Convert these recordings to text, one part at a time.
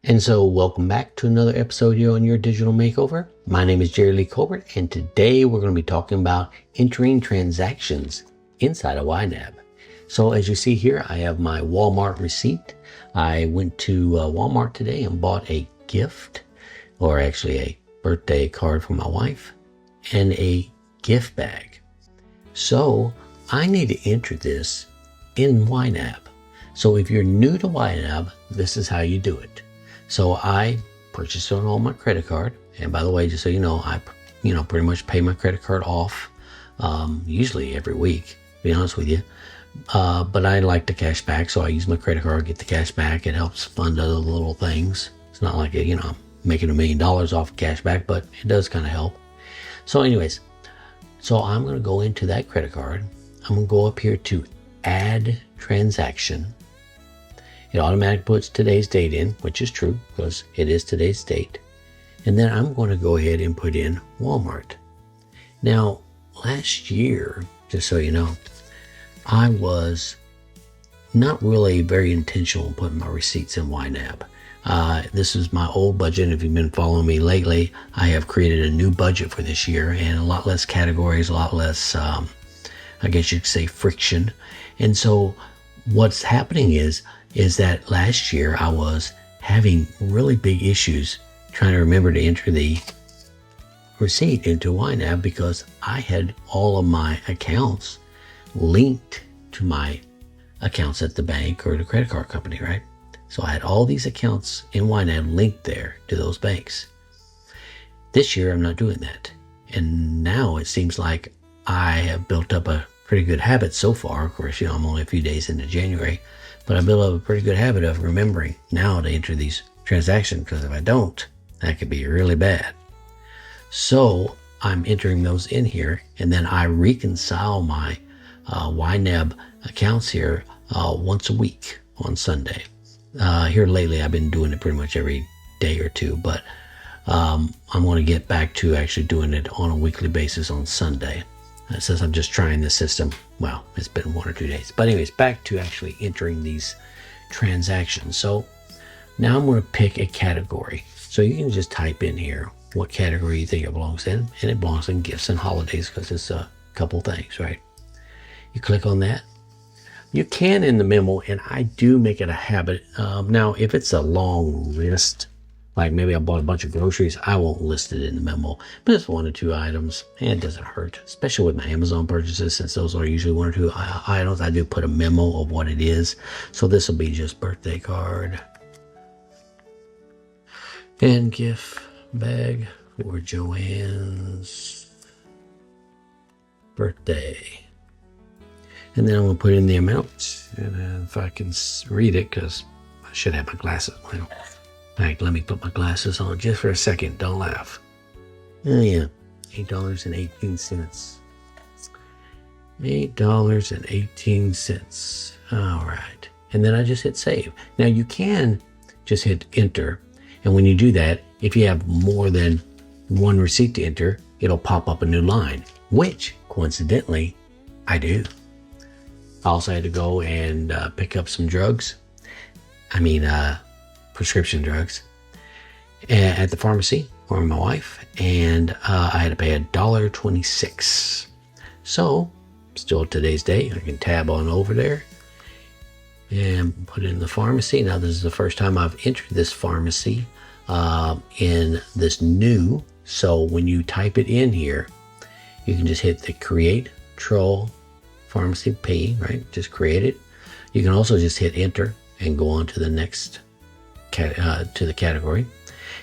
And so welcome back to another episode here on Your Digital Makeover. My name is Jerry Lee Colbert, and today we're going to be talking about entering transactions inside of YNAB. So as you see here, I have my Walmart receipt. I went to Walmart today and bought a gift, or actually a birthday card for my wife, and a gift bag. So I need to enter this in YNAB. So if you're new to YNAB, this is how you do it. So I purchased it on my credit card. And by the way, just so you know, I pretty much pay my credit card off, usually every week, to be honest with you. But I like the cash back, so I use my credit card, get the cash back. It helps fund other little things. It's not like, I'm making $1 million off cash back, but it does kind of help. So anyways, so I'm going to go into that credit card. I'm going to go up here to add transaction. It automatically puts today's date in, which is true because it is today's date. And then I'm going to go ahead and put in Walmart. Now, last year, just so you know, I was not really very intentional in putting my receipts in YNAB. This is my old budget. If you've been following me lately, I have created a new budget for this year and a lot less categories, a lot less, I guess you could say, friction. And so what's happening is that last year I was having really big issues trying to remember to enter the receipt into YNAB because I had all of my accounts linked to my accounts at the bank or the credit card company, right? So I had all these accounts in YNAB linked there to those banks. This year I'm not doing that. And now it seems like I have built up a pretty good habit so far. Of course, I'm only a few days into January, but I built up a pretty good habit of remembering now to enter these transactions, because if I don't, that could be really bad. So I'm entering those in here, and then I reconcile my YNAB accounts here once a week on Sunday. Here lately, I've been doing it pretty much every day or two, but I'm going to get back to actually doing it on a weekly basis on Sunday. Since I'm just trying the system, well, it's been 1 or 2 days. But anyways, back to actually entering these transactions. So now I'm going to pick a category. So you can just type in here what category you think it belongs in. And it belongs in gifts and holidays because it's a couple things, right? You click on that. You can in the memo, and I do make it a habit. Now, if it's a long list, like maybe I bought a bunch of groceries, I won't list it in the memo. But it's 1 or 2 items, and it doesn't hurt, especially with my Amazon purchases, since those are usually 1 or 2 items. I do put a memo of what it is. So this will be just birthday card and gift bag for Joanne's birthday. And then I'm going to put in the amount. And if I can read it, because I should have my glasses. Well, in fact, let me put my glasses on just for a second. Don't laugh. Oh, yeah. $8.18. $8.18. All right. And then I just hit save. Now, you can just hit enter. And when you do that, if you have more than one receipt to enter, it'll pop up a new line, which, coincidentally, I do. I also had to go and pick up some drugs. Prescription drugs at the pharmacy for my wife, and I had to pay $1.26. So still today's date, I can tab on over there and put in the pharmacy. Now this is the first time I've entered this pharmacy in this new. So when you type it in here, you can just hit the create troll pharmacy P, right? Just create it. You can also just hit enter and go on to the next to the category.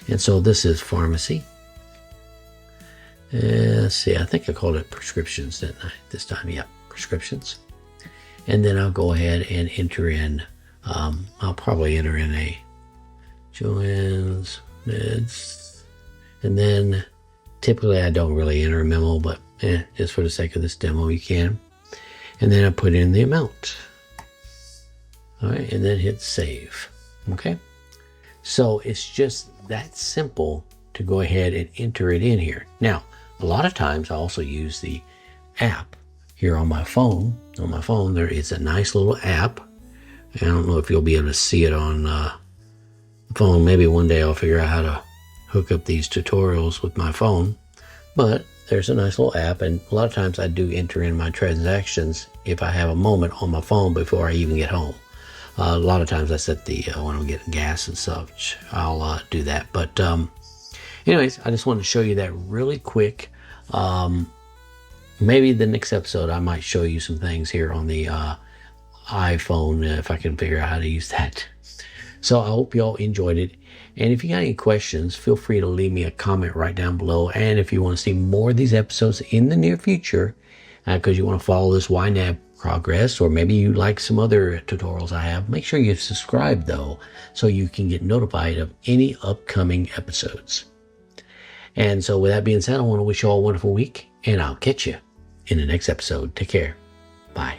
And so this is pharmacy. Let's see, I think I called it prescriptions, didn't I, this time? Yeah, prescriptions. And then I'll go ahead and enter in, I'll probably enter in a Joanne's meds. And then typically I don't really enter a memo, but just for the sake of this demo, you can. And then I put in the amount. All right, and then hit save. Okay. So it's just that simple to go ahead and enter it in here. Now, a lot of times I also use the app here on my phone. On my phone, there is a nice little app. I don't know if you'll be able to see it on phone. Maybe one day I'll figure out how to hook up these tutorials with my phone. But there's a nice little app, and a lot of times I do enter in my transactions if I have a moment on my phone before I even get home. A lot of times I set the when I'm getting gas and such, I'll do that. But anyways, I just wanted to show you that really quick. Maybe the next episode I might show you some things here on the iPhone if I can figure out how to use that. So I hope y'all enjoyed it. And if you got any questions, feel free to leave me a comment right down below. And if you want to see more of these episodes in the near future, because you want to follow this YNAB progress, or maybe you like some other tutorials I have, make sure you subscribe though, so you can get notified of any upcoming episodes. And so with that being said, I want to wish you all a wonderful week, and I'll catch you in the next episode. Take care. Bye.